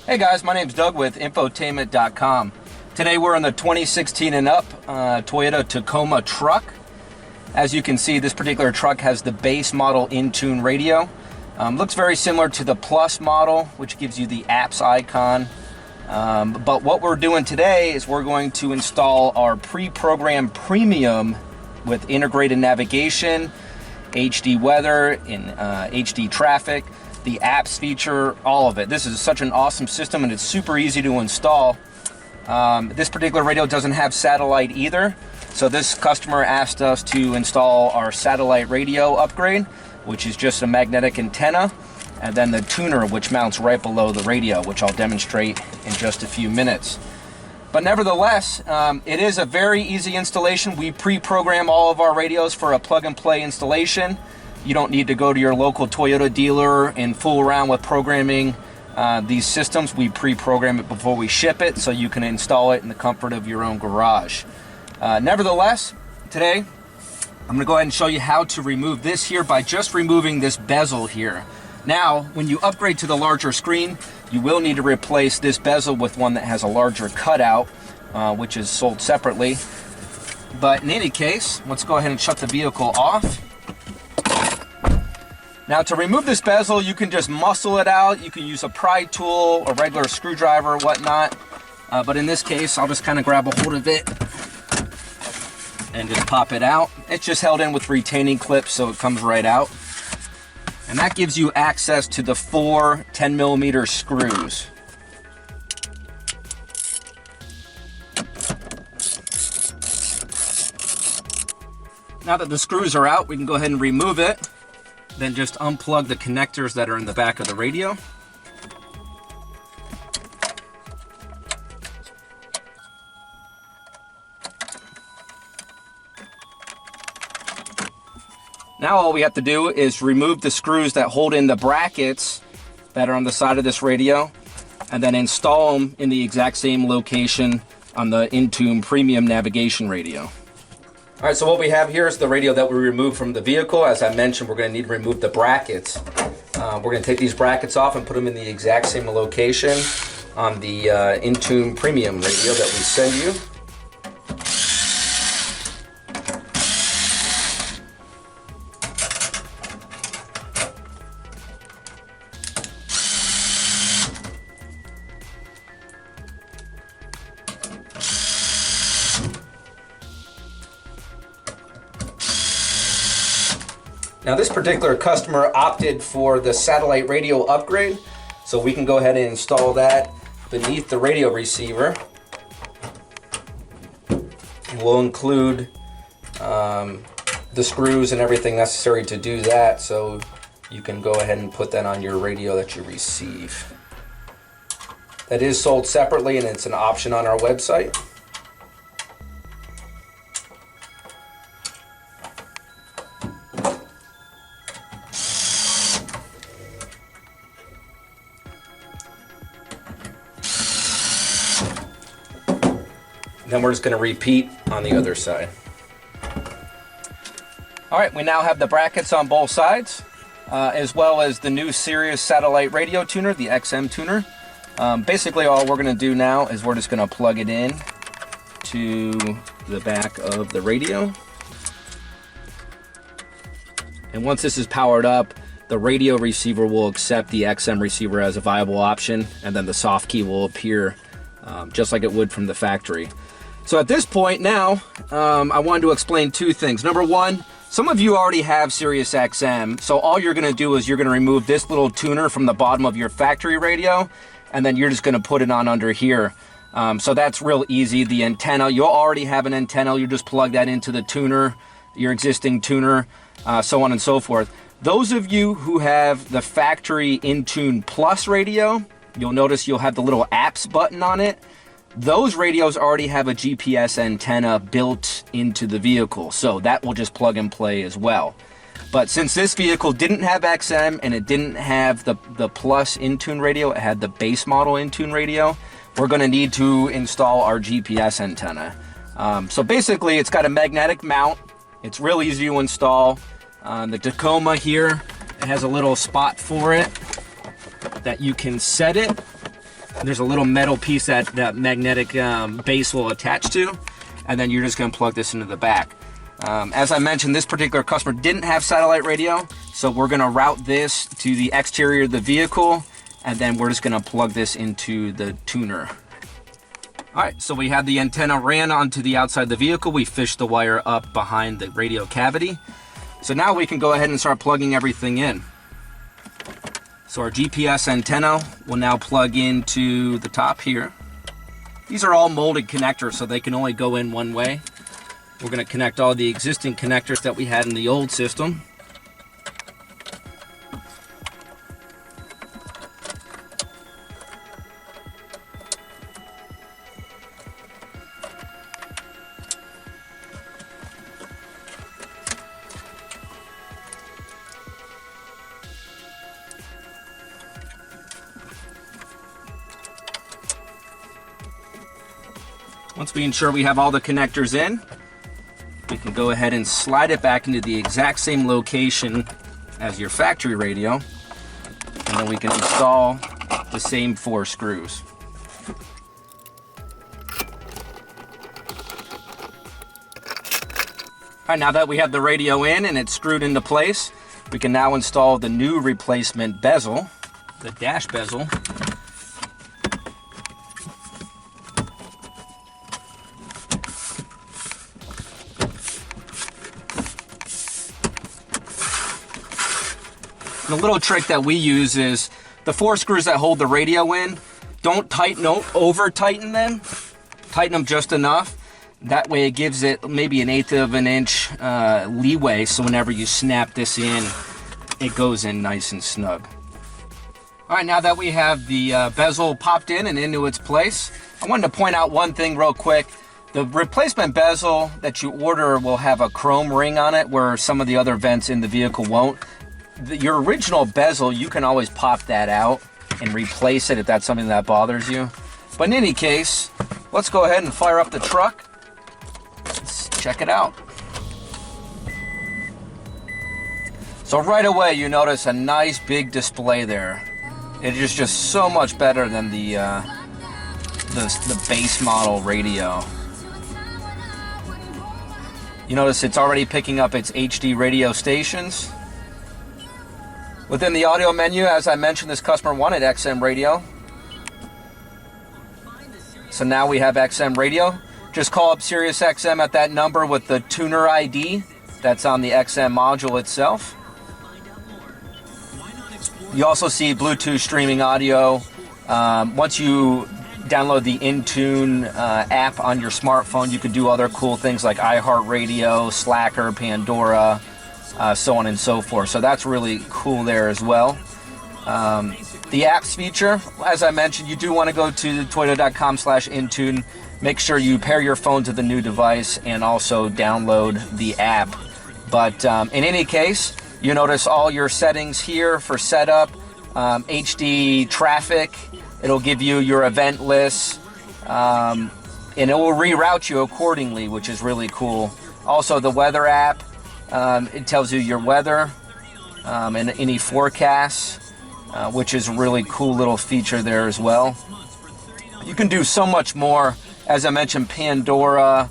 Hey guys, my name's Doug with Infotainment.com. Today we're in the 2016 and up Toyota Tacoma truck. As you can see, this particular truck has the base model Entune radio. Looks very similar to the Plus model, which gives you the apps icon. But what we're doing today is we're going to install our pre-programmed premium with integrated navigation, HD weather, and HD traffic, the apps feature, all of it. This is such an awesome system and it's super easy to install. This particular radio doesn't have satellite either, so this customer asked us to install our satellite radio upgrade, which is just a magnetic antenna, and then the tuner, which mounts right below the radio, which I'll demonstrate in just a few minutes. But nevertheless, it is a very easy installation. We pre-program all of our radios for a plug-and-play installation. You don't need to go to your local Toyota dealer and fool around with programming these systems. We pre-program it before we ship it, so you can install it in the comfort of your own garage. Nevertheless, today I'm going to go ahead and show you how to remove this here by just removing this bezel here. Now, when you upgrade to the larger screen, you will need to replace this bezel with one that has a larger cutout, which is sold separately. But in any case, let's go ahead and shut the vehicle off. Now, to remove this bezel, you can just muscle it out. You can use a pry tool, a regular screwdriver, or whatnot. But in this case, I'll just kind of grab a hold of it and just pop it out. It's just held in with retaining clips, so it comes right out. And that gives you access to the 4 10mm screws. Now that the screws are out, we can go ahead and remove it. Then just unplug the connectors that are in the back of the radio. Now all we have to do is remove the screws that hold in the brackets that are on the side of this radio, and then install them in the exact same location on the Entune Premium Navigation radio. All right, so what we have here is the radio that we removed from the vehicle. As I mentioned, we're going to need to remove the brackets. We're going to take these brackets off and put them in the exact same location on the Entune Premium radio that we send you. Now this particular customer opted for the satellite radio upgrade, so we can go ahead and install that beneath the radio receiver. We'll include the screws and everything necessary to do that, so you can go ahead and put that on your radio that you receive. That is sold separately and it's an option on our website. Then we're just going to repeat on the other side. All right, we now have the brackets on both sides, as well as the new Sirius satellite radio tuner, the XM tuner. Basically, all we're going to do now is we're just going to plug it in to the back of the radio. And once this is powered up, the radio receiver will accept the XM receiver as a viable option, and then the soft key will appear just like it would from the factory. So at this point now, I wanted to explain two things. Number one, some of you already have SiriusXM, so all you're going to do is you're going to remove this little tuner from the bottom of your factory radio, and then you're just going to put it on under here. So that's real easy. The antenna, you'll already have an antenna. You just plug that into the tuner, your existing tuner, so on and so forth. Those of you who have the factory Entune Plus radio, you'll notice you'll have the little apps button on it. Those radios already have a GPS antenna built into the vehicle, so that will just plug and play as well. But since this vehicle didn't have XM and it didn't have the Plus Entune radio, it had the base model Entune radio, we're going to need to install our GPS antenna. So basically, it's got a magnetic mount. It's real easy to install. The Tacoma here, it has a little spot for it that you can set it. There's a little metal piece that magnetic base will attach to, and then you're just going to plug this into the back. As I mentioned, this particular customer didn't have satellite radio, so we're going to route this to the exterior of the vehicle, and then we're just going to plug this into the tuner. All right, so we have the antenna ran onto the outside of the vehicle. We fished the wire up behind the radio cavity. So now we can go ahead and start plugging everything in. So our GPS antenna will now plug into the top here. These are all molded connectors, so they can only go in one way. We're going to connect all the existing connectors that we had in the old system. Once we ensure we have all the connectors in, we can go ahead and slide it back into the exact same location as your factory radio, and then we can install the same 4 screws. All right, now that we have the radio in and it's screwed into place, we can now install the new replacement bezel, the dash bezel. The little trick that we use is the 4 screws that hold the radio in, don't over tighten them, tighten them just enough. That way it gives it maybe 1/8 of an inch leeway, so whenever you snap this in, it goes in nice and snug. All right, now that we have the bezel popped in and into its place, I wanted to point out one thing real quick. The replacement bezel that you order will have a chrome ring on it where some of the other vents in the vehicle won't. Your original bezel, you can always pop that out and replace it if that's something that bothers you. But in any case, let's go ahead and fire up the truck. Let's check it out. So right away you notice a nice big display there. It is just so much better than the base model radio. You notice it's already picking up its HD radio stations. Within the audio menu, as I mentioned, this customer wanted XM radio. So now we have XM radio. Just call up SiriusXM at that number with the tuner ID that's on the XM module itself. You also see Bluetooth streaming audio. Once you download the Entune app on your smartphone, you can do other cool things like iHeartRadio, Slacker, Pandora, so on and so forth. So that's really cool there as well. The apps feature, as I mentioned, you do want to go to toyota.com/Entune. Make sure you pair your phone to the new device and also download the app. But in any case, you notice all your settings here for setup, HD traffic. It'll give you your event list, and it will reroute you accordingly, which is really cool. Also, the weather app, it tells you your weather and any forecasts, which is a really cool little feature there as well. You can do so much more. As I mentioned, Pandora.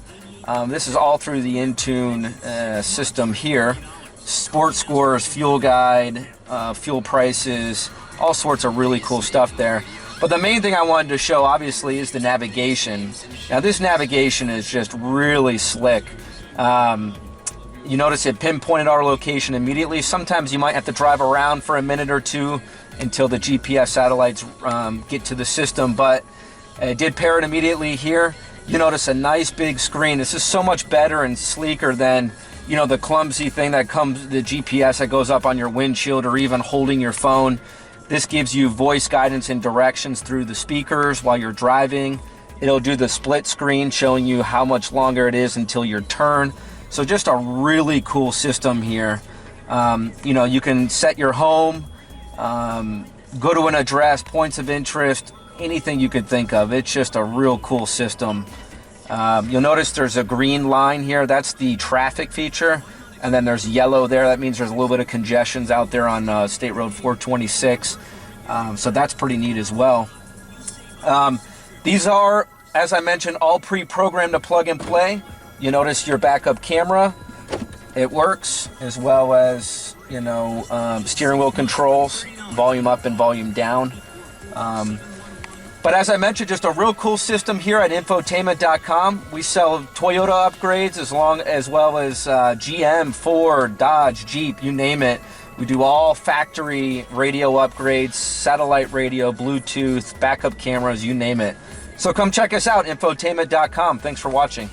This is all through the Entune system here. Sports scores, fuel guide, fuel prices, all sorts of really cool stuff there. But the main thing I wanted to show, obviously, is the navigation. Now, this navigation is just really slick. You notice it pinpointed our location immediately. Sometimes you might have to drive around for a minute or two until the GPS satellites get to the system, but it did pair it immediately here. You notice a nice big screen. This is so much better and sleeker than, you know, the clumsy thing that comes, the GPS that goes up on your windshield or even holding your phone. This gives you voice guidance and directions through the speakers while you're driving. It'll do the split screen showing you how much longer it is until your turn. So just a really cool system here. You know, you can set your home, go to an address, points of interest, anything you could think of. It's just a real cool system. You'll notice there's a green line here. That's the traffic feature. And then there's yellow there. That means there's a little bit of congestions out there on State Road 426. So that's pretty neat as well. These are, as I mentioned, all pre-programmed to plug and play. You notice your backup camera, it works, as well as, steering wheel controls, volume up and volume down. But as I mentioned, just a real cool system here at Infotainment.com. We sell Toyota upgrades as well as GM, Ford, Dodge, Jeep, you name it. We do all factory radio upgrades, satellite radio, Bluetooth, backup cameras, you name it. So come check us out, Infotainment.com. Thanks for watching.